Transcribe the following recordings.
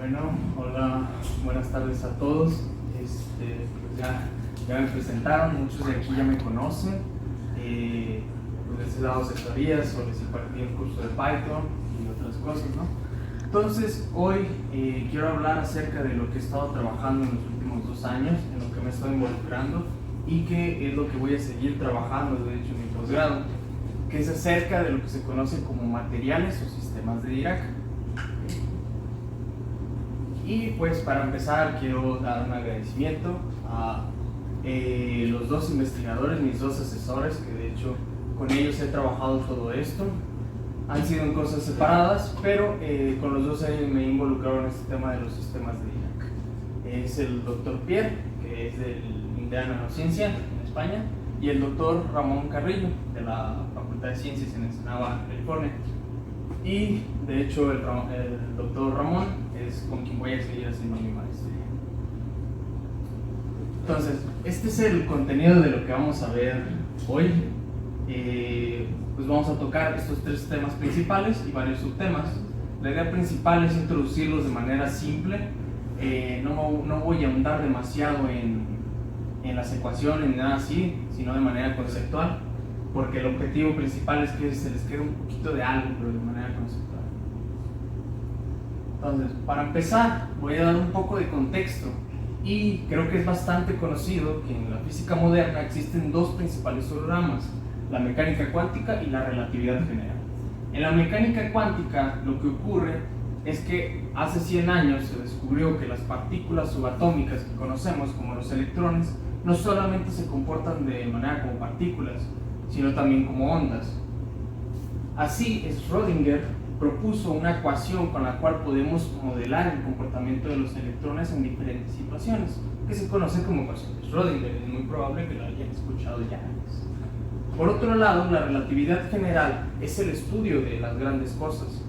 Bueno, hola, buenas tardes a todos. Pues ya me presentaron, muchos de aquí ya me conocen. Pues les he dado asesorías o les impartí el curso de Python y otras cosas, ¿no? Entonces, hoy quiero hablar acerca de lo que he estado trabajando en los últimos 2 años, en lo que me estoy involucrando y que es lo que voy a seguir trabajando, de hecho, en mi posgrado, que es acerca de lo que se conoce como materiales o sistemas de Dirac. Y pues para empezar quiero dar un agradecimiento a los 2 investigadores, mis 2 asesores, que de hecho con ellos he trabajado todo esto. Han sido en cosas separadas, pero con los 2 años me he involucrado en este tema de los sistemas de Dirac. Es el doctor Pierre, que es del INDEA Nanociencia en España, y el doctor Ramón Carrillo, de la Facultad de Ciencias en Ensenada, California. Y de hecho el doctor Ramón es con quien voy a seguir haciendo mi maestría. Entonces, este es el contenido de lo que vamos a ver hoy. Pues vamos a tocar estos 3 temas principales y varios subtemas. La idea principal es introducirlos de manera simple. No voy a ahondar demasiado en las ecuaciones ni nada así, sino de manera conceptual, porque el objetivo principal es que se les quede un poquito de algo, pero de manera conceptual. Entonces, para empezar, voy a dar un poco de contexto, y creo que es bastante conocido que en la física moderna existen 2 principales subramas: la mecánica cuántica y la relatividad general. En la mecánica cuántica lo que ocurre es que hace 100 años se descubrió que las partículas subatómicas que conocemos como los electrones no solamente se comportan de manera como partículas, sino también como ondas. Así, Schrödinger propuso una ecuación con la cual podemos modelar el comportamiento de los electrones en diferentes situaciones, que se conoce como ecuación de Schrödinger. Es muy probable que lo hayan escuchado ya antes. Por otro lado, la relatividad general es el estudio de las grandes cosas.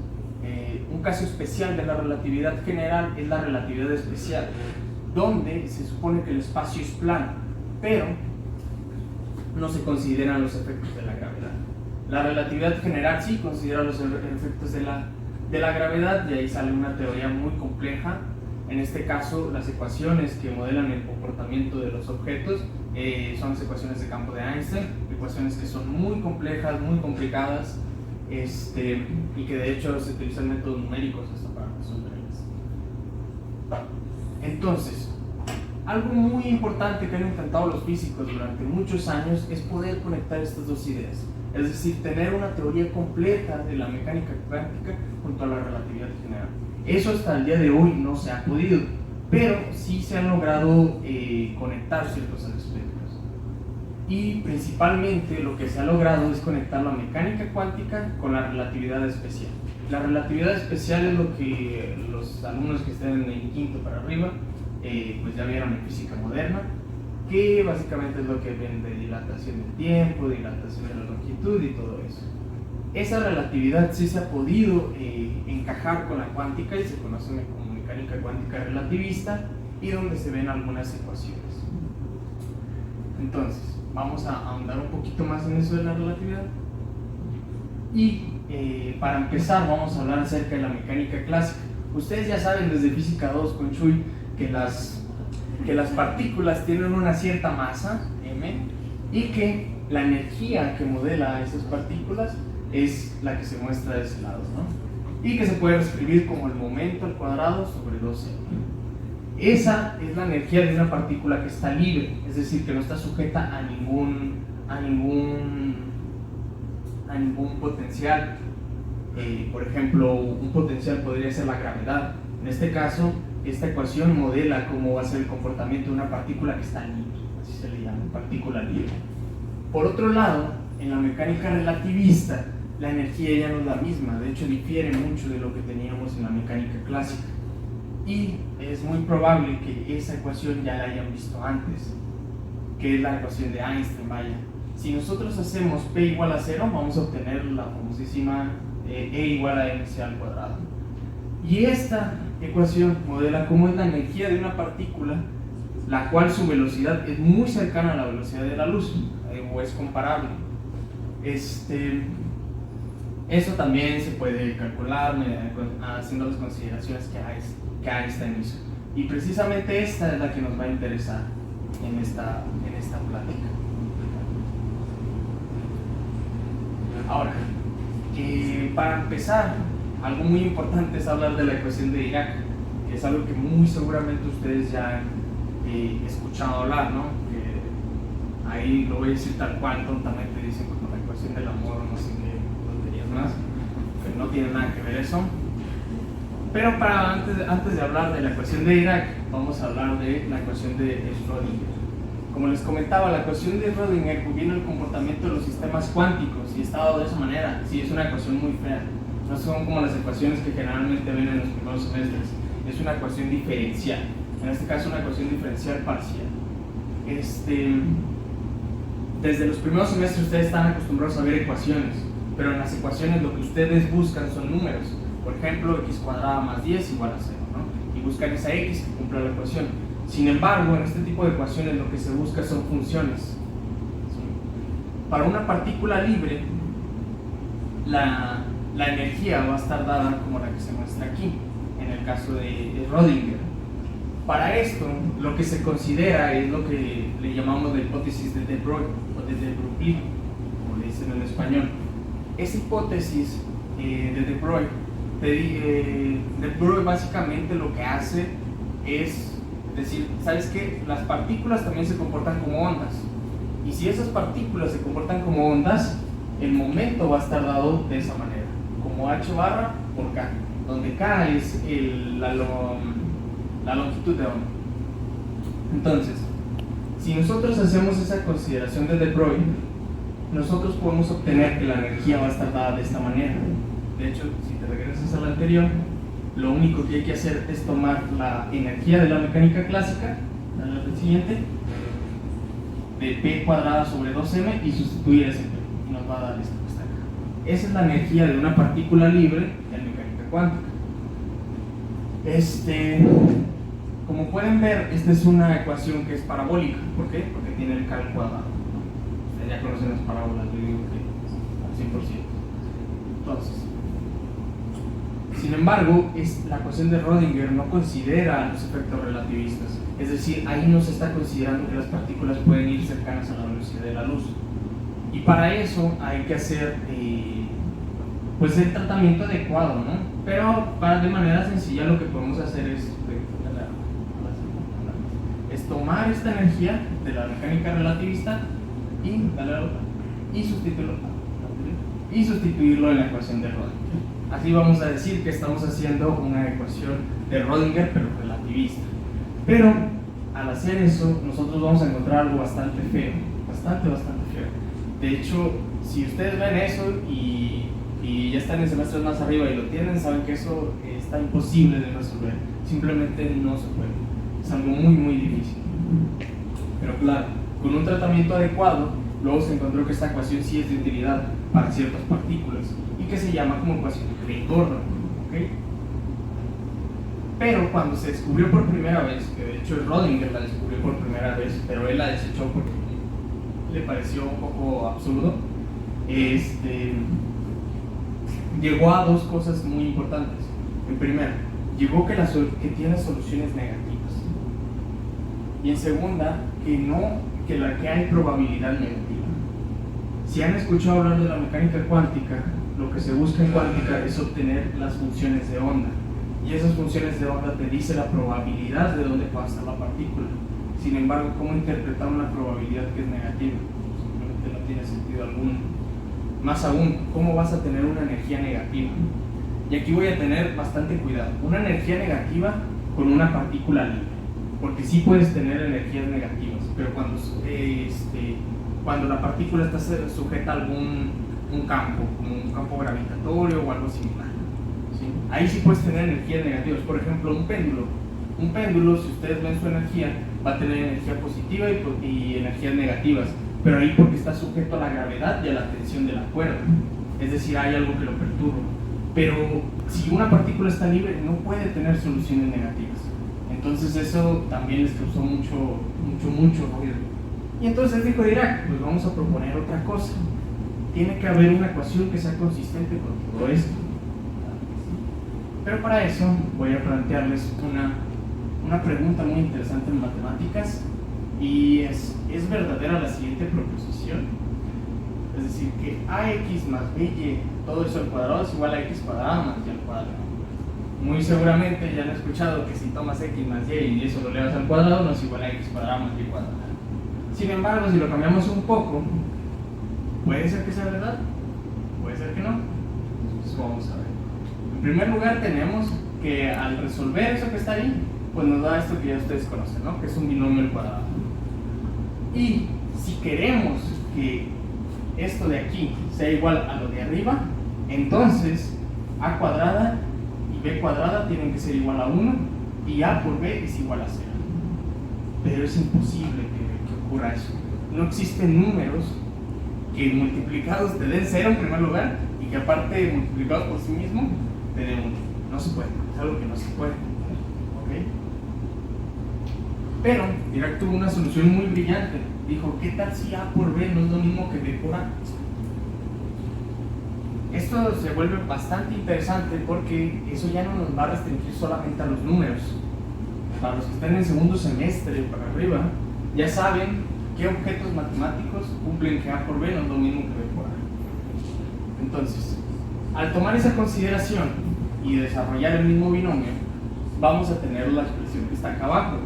Un caso especial de la relatividad general es la relatividad especial, donde se supone que el espacio es plano, pero no se consideran los efectos de la gravedad. La relatividad general sí considera los efectos de la gravedad, y ahí sale una teoría muy compleja. En este caso, las ecuaciones que modelan el comportamiento de los objetos son las ecuaciones de campo de Einstein, ecuaciones que son muy complejas, muy complicadas, y que de hecho se utilizan métodos numéricos hasta para resolverlas. Entonces, algo muy importante que han intentado los físicos durante muchos años es poder conectar estas 2 ideas, es decir, tener una teoría completa de la mecánica cuántica junto a la relatividad general. Eso hasta el día de hoy no se ha podido, pero sí se han logrado conectar ciertos aspectos. Y principalmente lo que se ha logrado es conectar la mecánica cuántica con la relatividad especial. La relatividad especial es lo que los alumnos que estén en quinto para arriba pues ya vieron en física moderna, que básicamente es lo que ven de dilatación del tiempo, dilatación de la longitud y todo eso. Esa relatividad sí se ha podido encajar con la cuántica y se conoce como mecánica cuántica relativista, y donde se ven algunas ecuaciones. Entonces, vamos a ahondar un poquito más en eso de la relatividad. Y para empezar vamos a hablar acerca de la mecánica clásica. Ustedes ya saben desde física 2 con Chuy que las partículas tienen una cierta masa, m, y que la energía que modela esas partículas es la que se muestra de ese lado, ¿no? Y que se puede escribir como el momento al cuadrado sobre 2m. Esa es la energía de una partícula que está libre, es decir, que no está sujeta a ningún potencial. Por ejemplo, un potencial podría ser la gravedad. En este caso, esta ecuación modela cómo va a ser el comportamiento de una partícula que está libre, así se le llama, partícula libre. Por otro lado, en la mecánica relativista, la energía ya no es la misma, de hecho difiere mucho de lo que teníamos en la mecánica clásica. Y es muy probable que esa ecuación ya la hayan visto antes, que es la ecuación de Einstein, vaya. Si nosotros hacemos P igual a 0, vamos a obtener la famosísima E igual a mc al cuadrado. Y esta ecuación modela cómo es la energía de una partícula, la cual su velocidad es muy cercana a la velocidad de la luz, o es comparable. Eso también se puede calcular haciendo las consideraciones que Einstein hizo. Y precisamente esta es la que nos va a interesar en esta plática. Ahora, para empezar, algo muy importante es hablar de la ecuación de Dirac, que es algo que muy seguramente ustedes ya han escuchado hablar, ¿no? Que ahí lo voy a decir tal cual, tontamente dicen como la ecuación del amor o no sé qué tonterías más, que no tiene nada que ver eso. Pero antes de hablar de la ecuación de Dirac, vamos a hablar de la ecuación de Schrödinger. Como les comentaba, la ecuación de Schrödinger viene el comportamiento de los sistemas cuánticos y está dado de esa manera. Sí, es una ecuación muy fea. No son como las ecuaciones que generalmente ven en los primeros semestres. Es una ecuación diferencial. En este caso, una ecuación diferencial parcial. Desde los primeros semestres ustedes están acostumbrados a ver ecuaciones, pero en las ecuaciones lo que ustedes buscan son números. Por ejemplo, x cuadrada más 10 igual a 0, ¿no? Y buscan esa x que cumpla la ecuación. Sin embargo, en este tipo de ecuaciones lo que se busca son funciones. ¿Sí? Para una partícula libre, la energía va a estar dada como la que se muestra aquí, en el caso de Schrödinger. Para esto, lo que se considera es lo que le llamamos la hipótesis de De Broglie, o de De Broglie, como le dicen en español. Esa hipótesis de De Broglie, De Broglie básicamente lo que hace es decir, ¿sabes qué? Las partículas también se comportan como ondas. Y si esas partículas se comportan como ondas, el momento va a estar dado de esa manera, como h barra por k, donde k es la longitud de onda. Entonces, si nosotros hacemos esa consideración de De Broglie, nosotros podemos obtener que la energía va a estar dada de esta manera. De hecho, si te regresas a la anterior, lo único que hay que hacer es tomar la energía de la mecánica clásica, la siguiente, de P cuadrada sobre 2m y sustituir ese P, y nos va a dar esta que está acá. Esa es la energía de una partícula libre en mecánica cuántica. Como pueden ver, esta es una ecuación que es parabólica. ¿Por qué? Porque tiene el K al cuadrado. Ustedes ya conocen las parábolas, yo digo que al 100%. Entonces, sin embargo, la ecuación de Schrödinger no considera los efectos relativistas, es decir, ahí no se está considerando que las partículas pueden ir cercanas a la velocidad de la luz. Y para eso hay que hacer pues el tratamiento adecuado, ¿no? Pero de manera sencilla lo que podemos hacer es tomar esta energía de la mecánica relativista y sustituirlo en la ecuación de Schrödinger. Así vamos a decir que estamos haciendo una ecuación de Schrödinger pero relativista. Pero al hacer eso nosotros vamos a encontrar algo bastante feo, bastante feo. De hecho, si ustedes ven eso y ya están en semestres más arriba y lo tienen, saben que eso está imposible de resolver, simplemente no se puede, es algo muy difícil. Pero claro, con un tratamiento adecuado luego se encontró que esta ecuación sí es de utilidad para ciertas partículas y que se llama como ecuación de Clay-Gordon, ¿okay? Pero cuando se descubrió por primera vez, que de hecho Schrödinger la descubrió por primera vez, pero él la desechó porque le pareció un poco absurdo, llegó a dos cosas muy importantes. En primera, llegó que tiene soluciones negativas, y en segunda, que hay probabilidad negativa. Si han escuchado hablar de la mecánica cuántica, lo que se busca en cuántica es obtener las funciones de onda, y esas funciones de onda te dice la probabilidad de dónde pueda estar la partícula. Sin embargo, ¿cómo interpretar una probabilidad que es negativa? Simplemente no tiene sentido alguno. Más aún, ¿cómo vas a tener una energía negativa? Y aquí voy a tener bastante cuidado. Una energía negativa con una partícula libre, porque sí puedes tener energías negativas, pero cuando la partícula está sujeta a algún campo, como un campo gravitatorio o algo similar, ¿sí? Ahí sí puedes tener energías negativas. Por ejemplo, un péndulo, si ustedes ven su energía, va a tener energía positiva y energías negativas, pero ahí porque está sujeto a la gravedad y a la tensión de la cuerda, es decir, hay algo que lo perturba. Pero si una partícula está libre, no puede tener soluciones negativas. Entonces eso también les causó mucho ruido. Y entonces dijo Dirac, pues vamos a proponer otra cosa. tiene que haber una ecuación que sea consistente con todo esto. Pero para eso voy a plantearles una pregunta muy interesante en matemáticas, y es verdadera la siguiente proposición. Es decir, que ax más by, todo eso al cuadrado es igual a x cuadrado más y al cuadrado. Muy seguramente ya han escuchado que si tomas x más y y eso lo elevas al cuadrado, no es igual a x cuadrado más y cuadrado. Sin embargo, si lo cambiamos un poco, puede ser que sea verdad, puede ser que no. Entonces vamos a ver. En primer lugar, tenemos que al resolver eso que está ahí, pues nos da esto que ya ustedes conocen, ¿no? Que es un binomio al cuadrado. Y si queremos que esto de aquí sea igual a lo de arriba, entonces a cuadrada y b cuadrada tienen que ser igual a 1 y a por b es igual a 0. Pero es imposible que ocurra eso. No existen números que multiplicados te den 0 en primer lugar y que aparte multiplicados por sí mismo te den 1. No se puede, es algo que no se puede. ¿Ok? Pero Dirac tuvo una solución muy brillante. Dijo, ¿qué tal si a por b no es lo mismo que b por a? Esto se vuelve bastante interesante porque eso ya no nos va a restringir solamente a los números. Para los que están en segundo semestre para arriba, ya saben qué objetos matemáticos cumplen que a por b no es lo mismo que b por a. Entonces, al tomar esa consideración y desarrollar el mismo binomio, vamos a tener la expresión que está acá abajo.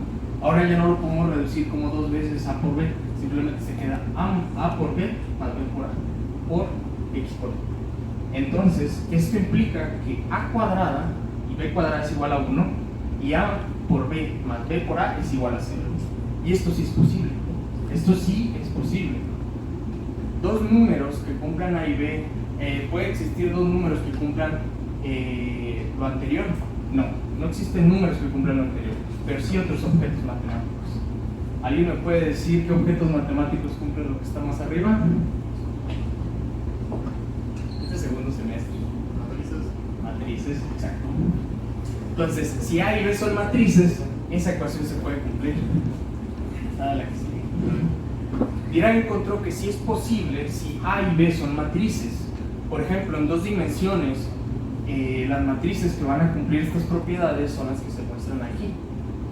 Ahora ya no lo podemos reducir como dos veces a por b, simplemente se queda a por b más b por a, por x por b. Entonces, esto implica que a cuadrada y b cuadrada es igual a 1 y a por b más b por a es igual a 0. Y esto sí es posible. Esto sí es posible. Dos números que cumplan a y b, ¿puede existir dos números que cumplan lo anterior? No, no existen números que cumplan lo anterior, pero sí otros objetos matemáticos. ¿Alguien me puede decir qué objetos matemáticos cumplen lo que está más arriba? Este segundo semestre. Matrices, exacto. Entonces, si A y B son matrices, esa ecuación se puede cumplir. La que sigue. Dirac encontró que sí es posible si A y B son matrices. Por ejemplo, en dos dimensiones, las matrices que van a cumplir estas propiedades son las que se muestran aquí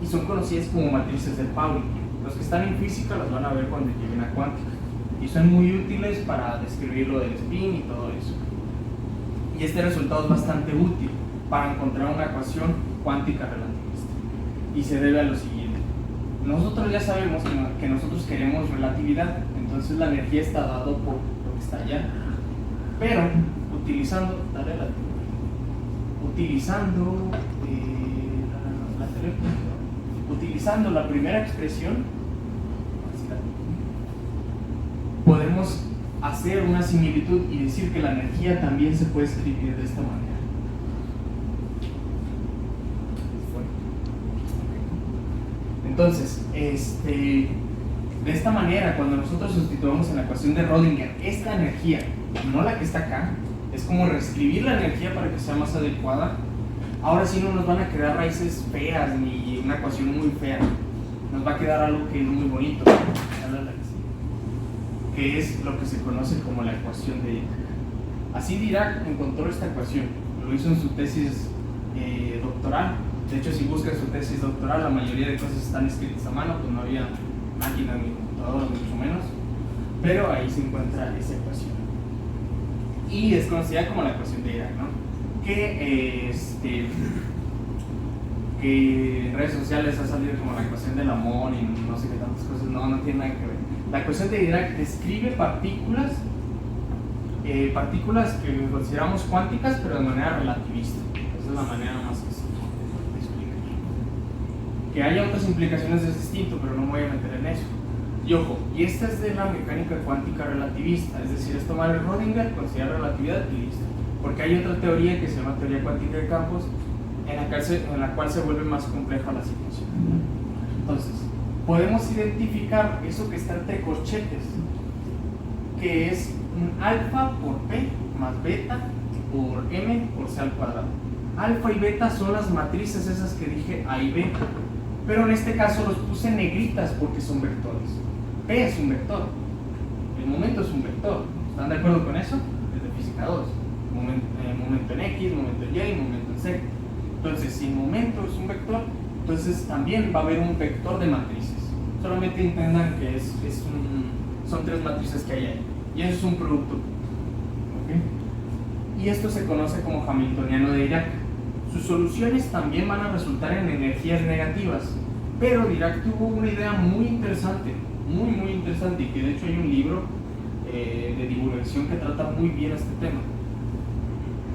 y son conocidas como matrices de Pauli. Los que están en física las van a ver cuando lleguen a cuántica y son muy útiles para describir lo del spin y todo eso. Y este resultado es bastante útil para encontrar una ecuación cuántica relativista y se debe a lo siguiente. Nosotros ya sabemos que nosotros queremos relatividad, entonces la energía está dada por lo que está allá, pero utilizando utilizando la primera expresión podemos hacer una similitud y decir que la energía también se puede escribir de esta manera. Entonces, de esta manera, cuando nosotros sustituimos en la ecuación de Rödinger esta energía, no la que está acá, es como reescribir la energía para que sea más adecuada. Ahora sí no nos van a quedar raíces feas ni una ecuación muy fea, nos va a quedar algo que es muy bonito, que es lo que se conoce como la ecuación de Dirac. Así Dirac encontró esta ecuación, lo hizo en su tesis doctoral. De hecho, si buscan su tesis doctoral, la mayoría de cosas están escritas a mano, pues no había máquinas ni computadoras, mucho menos, pero ahí se encuentra esa ecuación. Y es conocida como la ecuación de Dirac, ¿no? Que en redes sociales ha salido como la ecuación del amor y no sé qué tantas cosas. No tiene nada que ver. La ecuación de Dirac describe partículas que consideramos cuánticas, pero de manera relativista. Esa es la manera más sencilla de explicar. Que haya otras implicaciones es distinto, pero no me voy a meter en eso. Y ojo, y esta es de la mecánica cuántica relativista, es decir, es tomar el Rödinger, considerar relatividad y listo. Porque hay otra teoría que se llama teoría cuántica de campos, en la cual se vuelve más compleja la situación. Entonces, podemos identificar eso que está entre corchetes, que es un alfa por p más beta por m por c al cuadrado. Alfa y beta son las matrices esas que dije, A y B, pero en este caso los puse en negritas porque son vectores. P es un vector, el momento es un vector, ¿Están de acuerdo con eso? Es de física 2. Momento en X, momento en Y, momento en Z. Entonces, si el momento es un vector, entonces también va a haber un vector de matrices. Solamente entendan que son tres matrices que hay ahí. Y eso es un producto. ¿Okay? Y esto se conoce como hamiltoniano de Dirac. Sus soluciones también van a resultar en energías negativas. Pero Dirac tuvo una idea muy interesante, muy interesante, y que de hecho hay un libro de divulgación que trata muy bien este tema.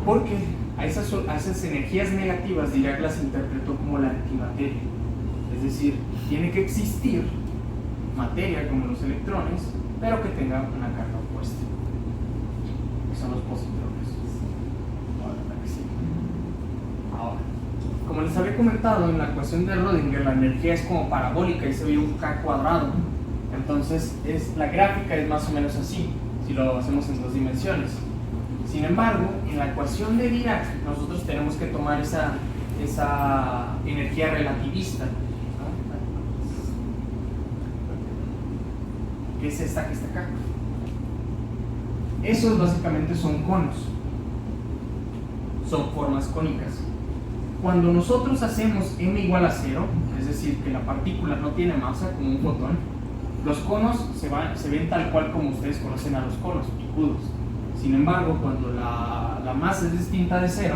Porque a esas energías negativas Dirac las interpretó como la antimateria. Es decir, tiene que existir materia como los electrones, pero que tenga una carga opuesta, que son los positrones. Ahora, como les había comentado, en la ecuación de Rödinger la energía es como parabólica y se ve un K cuadrado. Entonces la gráfica es más o menos así, si lo hacemos en dos dimensiones. Sin embargo, en la ecuación de Dirac nosotros tenemos que tomar esa energía relativista, ¿no? Que es esta que está acá. Esos básicamente son conos, son formas cónicas. Cuando nosotros hacemos m igual a 0, es decir, que la partícula no tiene masa como un fotón, los conos se ven tal cual como ustedes conocen a los conos, picudos. Sin embargo, cuando la masa es distinta de 0,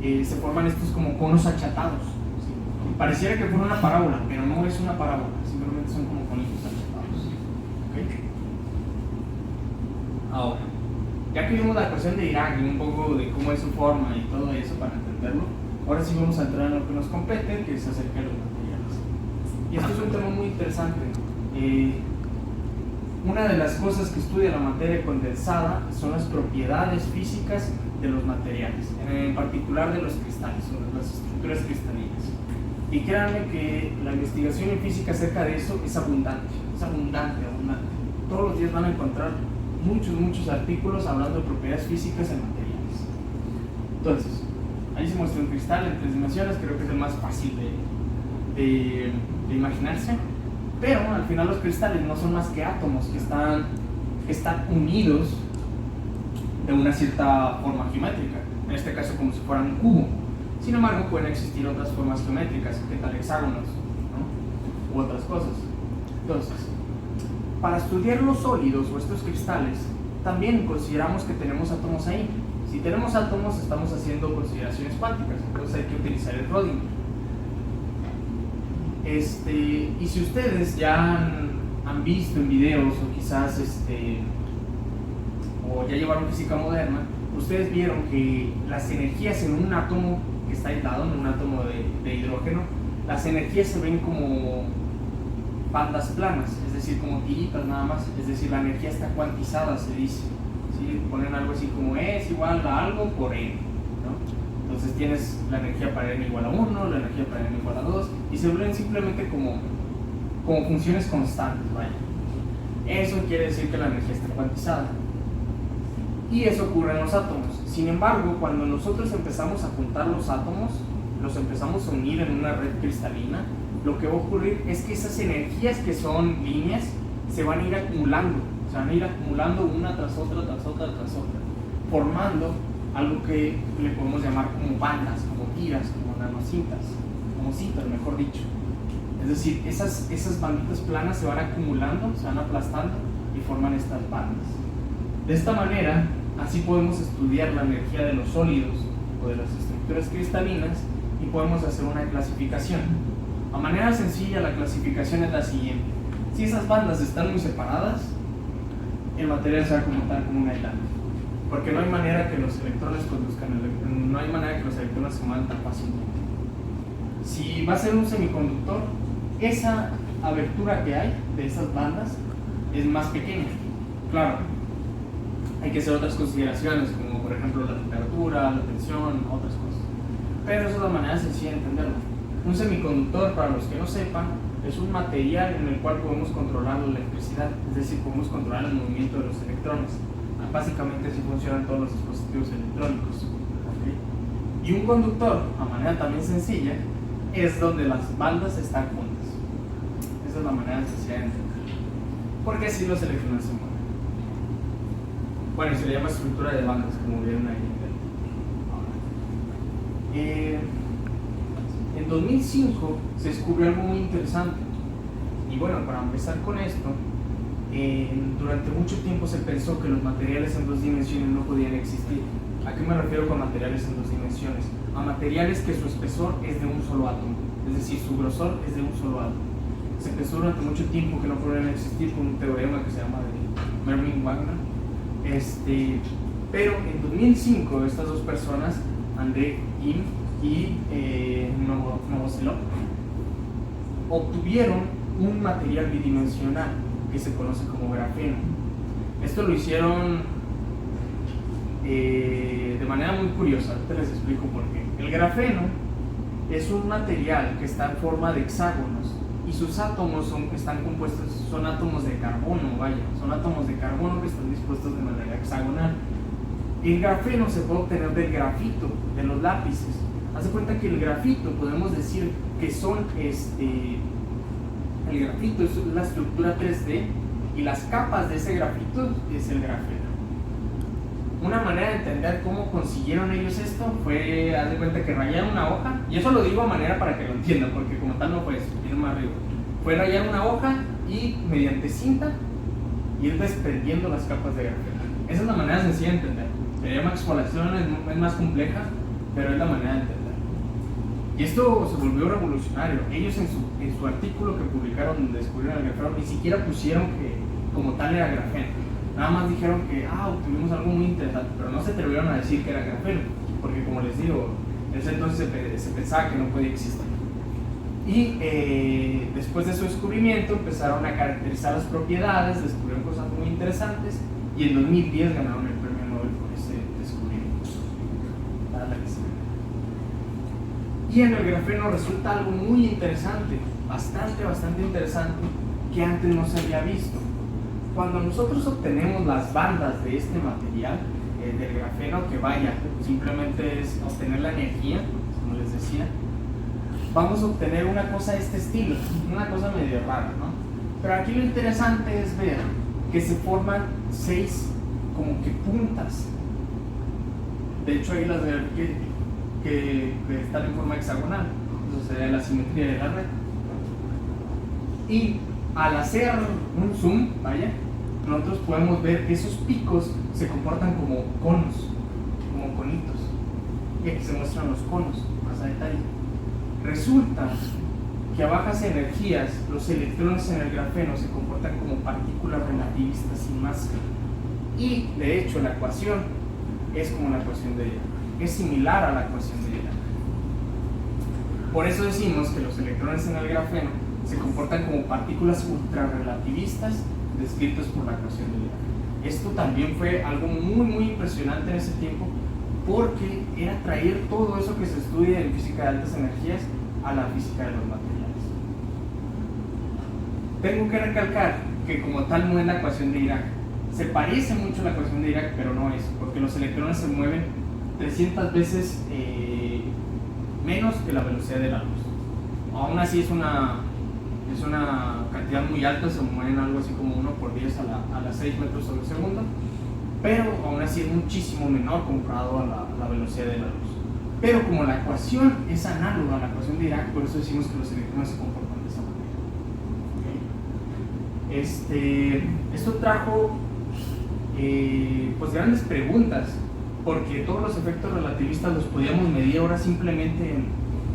se forman estos como conos achatados. ¿Sí? Pareciera que fuera una parábola, pero no es una parábola, simplemente son como conitos achatados. ¿Okay? Ahora, ya que vimos la ecuación de Dirac y un poco de cómo es su forma y todo eso para entenderlo, ahora sí vamos a entrar en lo que nos compete, que es acerca de los materiales. Y esto es un tema muy interesante. Una de las cosas que estudia la materia condensada son las propiedades físicas de los materiales, en particular de los cristales, o las estructuras cristalinas. Y créanme que la investigación en física acerca de eso es abundante. Todos los días van a encontrar muchos artículos hablando de propiedades físicas en materiales. Entonces, ahí se muestra un cristal en 3 dimensiones, creo que es el más fácil de imaginarse. Pero al final los cristales no son más que átomos que están unidos de una cierta forma geométrica, en este caso como si fueran un cubo. Sin embargo, pueden existir otras formas geométricas, que tal hexágonos, ¿no? U otras cosas. Entonces, para estudiar los sólidos o estos cristales, también consideramos que tenemos átomos ahí. Si tenemos átomos, estamos haciendo consideraciones cuánticas, entonces hay que utilizar el Rödinger. Y si ustedes ya han visto en videos o quizás o ya llevaron física moderna, ustedes vieron que las energías en un átomo que está aislado, en un átomo de hidrógeno, las energías se ven como bandas planas, es decir, como tiritas nada más, es decir, la energía está cuantizada, se dice, ¿sí? Ponen algo así como es igual a algo por n, ¿no? Entonces tienes la energía para n igual a 1, la energía para n igual a 2, y se vuelven simplemente como funciones constantes, vaya. Eso quiere decir que la energía está cuantizada. Y eso ocurre en los átomos. Sin embargo, cuando nosotros empezamos a juntar los átomos, los empezamos a unir en una red cristalina, lo que va a ocurrir es que esas energías que son líneas se van a ir acumulando, una tras otra, formando algo que le podemos llamar como bandas, como tiras, como nanocintas, como cintas, mejor dicho. Es decir, esas banditas planas se van acumulando, se van aplastando y forman estas bandas. De esta manera, así podemos estudiar la energía de los sólidos o de las estructuras cristalinas y podemos hacer una clasificación. A manera sencilla, la clasificación es la siguiente. Si esas bandas están muy separadas, el material se va a comportar como un aislante, porque no hay manera que los electrones no hay manera que los electrones se muevan tan fácilmente. Si va a ser un semiconductor, esa abertura que hay de esas bandas es más pequeña. Claro, hay que hacer otras consideraciones, como por ejemplo la temperatura, la tensión, otras cosas. Pero esa es la manera sencilla de entenderlo. Un semiconductor, para los que no sepan, es un material en el cual podemos controlar la electricidad, es decir, podemos controlar el movimiento de los electrones. Básicamente así funcionan todos los dispositivos electrónicos. ¿Okay? Y un conductor, a manera también sencilla, es donde las bandas están juntas. Esa es la manera sencilla de entender. Porque así los electrones se mueven. Bueno, se le llama estructura de bandas, como vieron ahí. En 2005 se descubrió algo muy interesante. Y bueno, para empezar con esto, durante mucho tiempo se pensó que los materiales en dos dimensiones no podían existir. ¿A qué me refiero con materiales en dos dimensiones? A materiales que su espesor es de un solo átomo, es decir, su grosor es de un solo átomo. Se pensó durante mucho tiempo que no podían existir con un teorema que se llama de Mermin-Wagner. Pero en 2005 estas dos personas, André Im y Novoselov, obtuvieron un material bidimensional que se conoce como grafeno. Esto lo hicieron de manera muy curiosa. Ahorita les explico por qué. El grafeno es un material que está en forma de hexágonos y sus átomos están compuestos, son átomos de carbono, son átomos de carbono que están dispuestos de manera hexagonal. El grafeno se puede obtener del grafito, de los lápices. Haz de cuenta que el grafito, podemos decir que son el grafito es la estructura 3D y las capas de ese grafito es el grafeno. Una manera de entender cómo consiguieron ellos esto fue, haz de cuenta que rayaron una hoja, y eso lo digo a manera para que lo entiendan, porque como tal no fue eso, viene más arriba. Fue rayar una hoja y mediante cinta ir desprendiendo las capas de grafeno. Esa es la manera sencilla de entender. Se llama exfoliación, es más compleja, pero es la manera de entender. Y esto se volvió revolucionario. Ellos en su artículo que publicaron donde descubrieron el grafeno ni siquiera pusieron que como tal era grafeno. Nada más dijeron que obtuvimos algo muy interesante, pero no se atrevieron a decir que era grafeno, porque como les digo, en ese entonces se pensaba que no podía existir. Y después de su descubrimiento empezaron a caracterizar las propiedades, descubrieron cosas muy interesantes y en 2010 ganaron el premio Nobel por ese descubrimiento. Y en el grafeno resulta algo muy interesante, bastante interesante, que antes no se había visto. Cuando nosotros obtenemos las bandas de este material, del grafeno, que simplemente es obtener la energía, como les decía, vamos a obtener una cosa de este estilo, una cosa medio rara, ¿no? Pero aquí lo interesante es ver que se forman 6 como que puntas. De hecho ahí las veo que están en forma hexagonal, eso sería la simetría de la red. Y al hacer un zoom, nosotros podemos ver que esos picos se comportan como conos, como conitos. Y aquí se muestran los conos, más a detalle. Resulta que a bajas energías, los electrones en el grafeno se comportan como partículas relativistas sin masa. Y de hecho la ecuación es como la ecuación de Dirac, es similar a la ecuación de Dirac. Por eso decimos que los electrones en el grafeno se comportan como partículas ultrarrelativistas descritos por la ecuación de Dirac. Esto también fue algo muy impresionante en ese tiempo, porque era traer todo eso que se estudia en física de altas energías a la física de los materiales. Tengo que recalcar que como tal no es la ecuación de Dirac. Se parece mucho a la ecuación de Dirac, pero no es, porque los electrones se mueven 300 veces menos que la velocidad de la luz. Aún así es una cantidad muy alta, se mueven algo así como 1 por 10 a las 6 metros sobre segundo, pero aún así es muchísimo menor comparado a la velocidad de la luz. Pero como la ecuación es análoga a la ecuación de Dirac, por eso decimos que los electrones se comportan de esa manera. ¿Okay? Esto trajo pues grandes preguntas, porque todos los efectos relativistas los podíamos medir ahora simplemente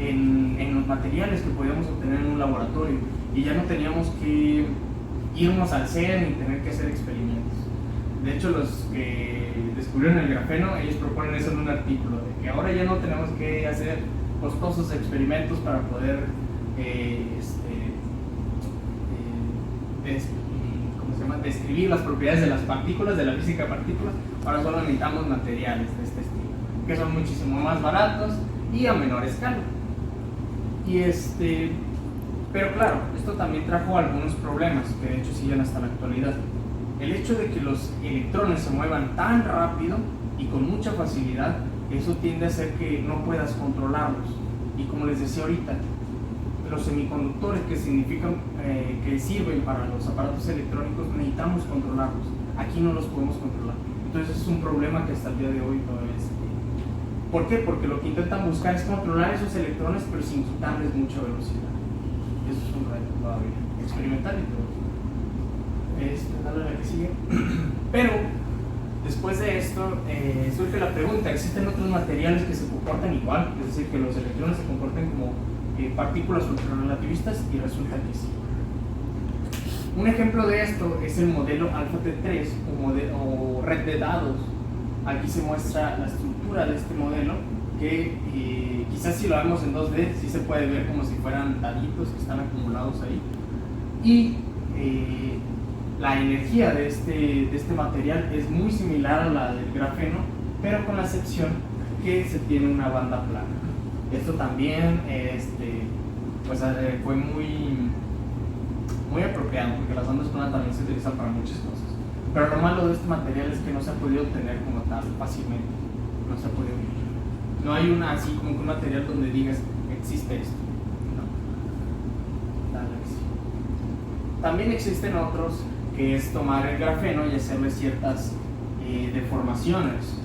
en los materiales que podíamos obtener en un laboratorio, y ya no teníamos que irnos al CERN y tener que hacer experimentos. De hecho, los que descubrieron el grafeno, ellos proponen eso en un artículo, de que ahora ya no tenemos que hacer costosos experimentos para poder describir las propiedades de las partículas, de la física de partículas. Ahora solo necesitamos materiales de este estilo, que son muchísimo más baratos y a menor escala. Pero claro, esto también trajo algunos problemas que de hecho siguen hasta la actualidad. El hecho de que los electrones se muevan tan rápido y con mucha facilidad, eso tiende a hacer que no puedas controlarlos. Y como les decía ahorita, los semiconductores que sirven para los aparatos electrónicos necesitamos controlarlos. Aquí no los podemos controlar. Entonces es un problema que hasta el día de hoy no es. ¿Por qué? Porque lo que intentan buscar es controlar esos electrones pero sin quitarles mucha velocidad. Eso es un reto todavía experimental y todo. Dale a la que sigue. Pero después de esto surge la pregunta: ¿existen otros materiales que se comportan igual? Es decir, que los electrones se comporten como partículas ultrarrelativistas, y resulta que sí. Un ejemplo de esto es el modelo Alpha T3 o red de dados. Aquí se muestra la estructura de este modelo que quizás si lo vemos en 2D sí se puede ver como si fueran daditos que están acumulados ahí. Y la energía de este material es muy similar a la del grafeno, pero con la excepción que se tiene una banda plana. Esto también pues, fue muy apropiado, porque las bandas planas también se utilizan para muchas cosas. Pero lo malo de este material es que no se ha podido obtener como tal fácilmente. No se ha podido. No hay una así como un material donde digas existe esto. No. También existen otros, que es tomar el grafeno y hacerle ciertas deformaciones.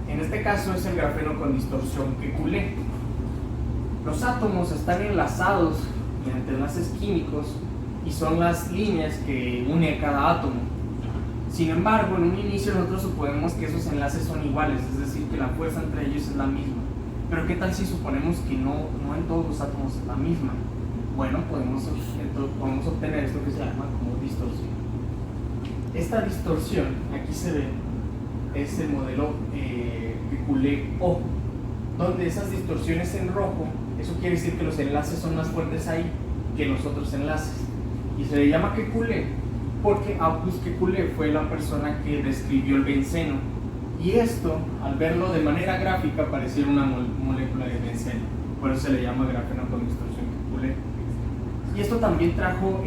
En este caso es el grafeno con distorsión Kekulé. Los átomos están enlazados mediante enlaces químicos y son las líneas que une cada átomo. Sin embargo, en un inicio nosotros suponemos que esos enlaces son iguales, es decir, que la fuerza entre ellos es la misma. Pero ¿qué tal si suponemos que no en todos los átomos es la misma? Bueno, podemos obtener esto que se llama como distorsión. Esta distorsión, aquí se ve, es el modelo Kekulé-O, donde esas distorsiones en rojo, eso quiere decir que los enlaces son más fuertes ahí que los otros enlaces. Y se le llama Kekulé porque Auguste Kekulé fue la persona que describió el benceno. Y esto, al verlo de manera gráfica, parecía una molécula de benceno. Por eso se le llama grafeno con distorsión Kekulé. Y esto también trajo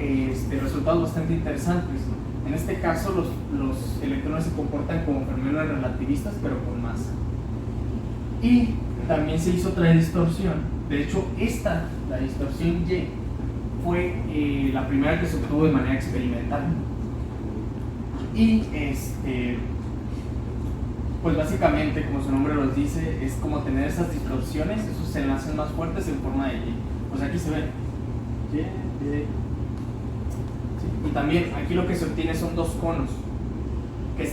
resultados bastante interesantes. En este caso, los electrones se comportan como fenómenos relativistas, pero con masa. Y también se hizo otra distorsión. De hecho, la distorsión Y, fue la primera que se obtuvo de manera experimental. Y pues básicamente, como su nombre los dice, es como tener esas distorsiones, esos enlaces más fuertes en forma de Y. Pues aquí se ven. Sí. Y también aquí lo que se obtiene son dos conos que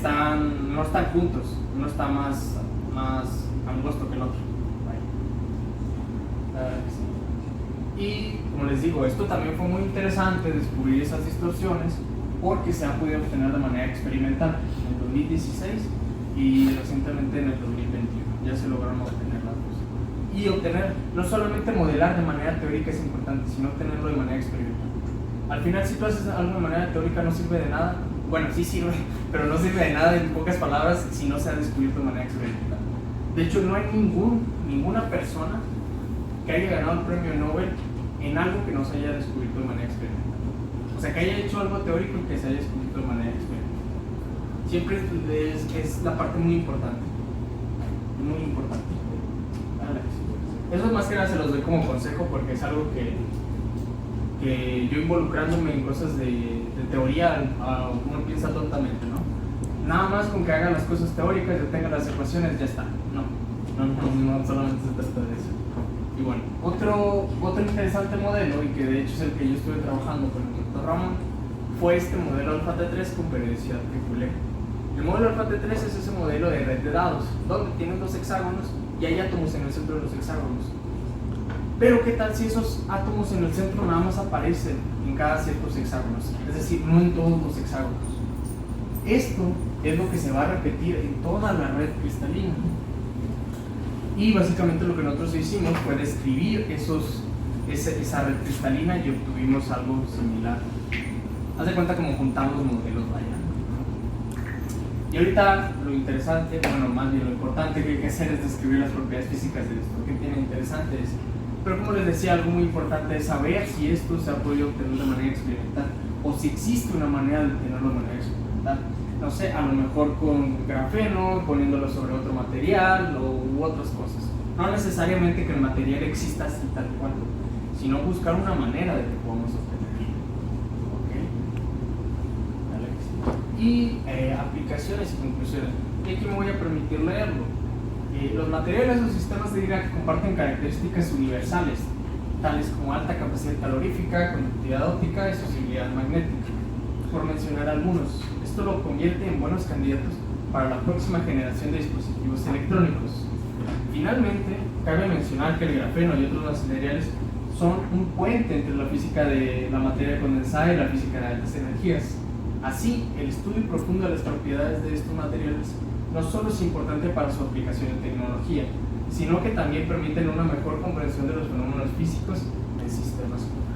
no están juntos, uno está más angosto que el otro. Y como les digo, esto también fue muy interesante descubrir esas distorsiones porque se han podido obtener de manera experimental en el 2016 y recientemente en el 2021. Ya se lograron obtener las dos. Y obtener, no solamente modelar de manera teórica es importante, sino obtenerlo de manera experimental. Al final, si tú haces algo de manera teórica, no sirve de nada. Bueno, sí sirve, pero no sirve de nada, en pocas palabras, si no se ha descubierto de manera experimental. De hecho, no hay ninguna persona que haya ganado el premio Nobel en algo que no se haya descubierto de manera experimental. O sea, que haya hecho algo teórico que se haya descubierto de manera experimental. Siempre es la parte muy importante. Muy importante. Eso más que nada se los doy como consejo porque es algo que yo involucrándome en cosas de teoría, uno piensa tontamente, ¿no? Nada más con que hagan las cosas teóricas y tengan las ecuaciones, ya está. No solamente se trata de eso. Y bueno, otro interesante modelo, y que de hecho es el que yo estuve trabajando con el Dr. Ramón, fue este modelo Alpha T3 con periodicidad Kekulé. El modelo Alpha T3 es ese modelo de red de dados, donde tienen dos hexágonos y hay átomos en el centro de los hexágonos. Pero ¿qué tal si esos átomos en el centro nada más aparecen en cada ciertos hexágonos? Es decir, no en todos los hexágonos. Esto es lo que se va a repetir en toda la red cristalina. Y básicamente lo que nosotros hicimos fue describir esa red cristalina y obtuvimos algo similar. Haz de cuenta como juntar los modelos, vaya. Y ahorita lo interesante, bueno, más bien lo importante que hay que hacer es describir las propiedades físicas de esto. ¿Qué tiene interesante es? Pero como les decía, algo muy importante es saber si esto se ha podido obtener de manera experimental o si existe una manera de obtenerlo de manera experimental. No sé, a lo mejor con grafeno, poniéndolo sobre otro material u otras cosas. No necesariamente que el material exista así tal cual, sino buscar una manera de que podamos obtenerlo. ¿Ok? Dale. y aplicaciones y conclusiones. Y aquí me voy a permitir leerlo. Los materiales o sistemas de Dirac comparten características universales, tales como alta capacidad calorífica, conductividad óptica y sensibilidad magnética, por mencionar algunos. Esto lo convierte en buenos candidatos para la próxima generación de dispositivos electrónicos. Finalmente, cabe mencionar que el grafeno y otros materiales son un puente entre la física de la materia condensada y la física de altas energías. Así, el estudio profundo de las propiedades de estos materiales no solo es importante para su aplicación en tecnología, sino que también permiten una mejor comprensión de los fenómenos físicos en sistemas complejos.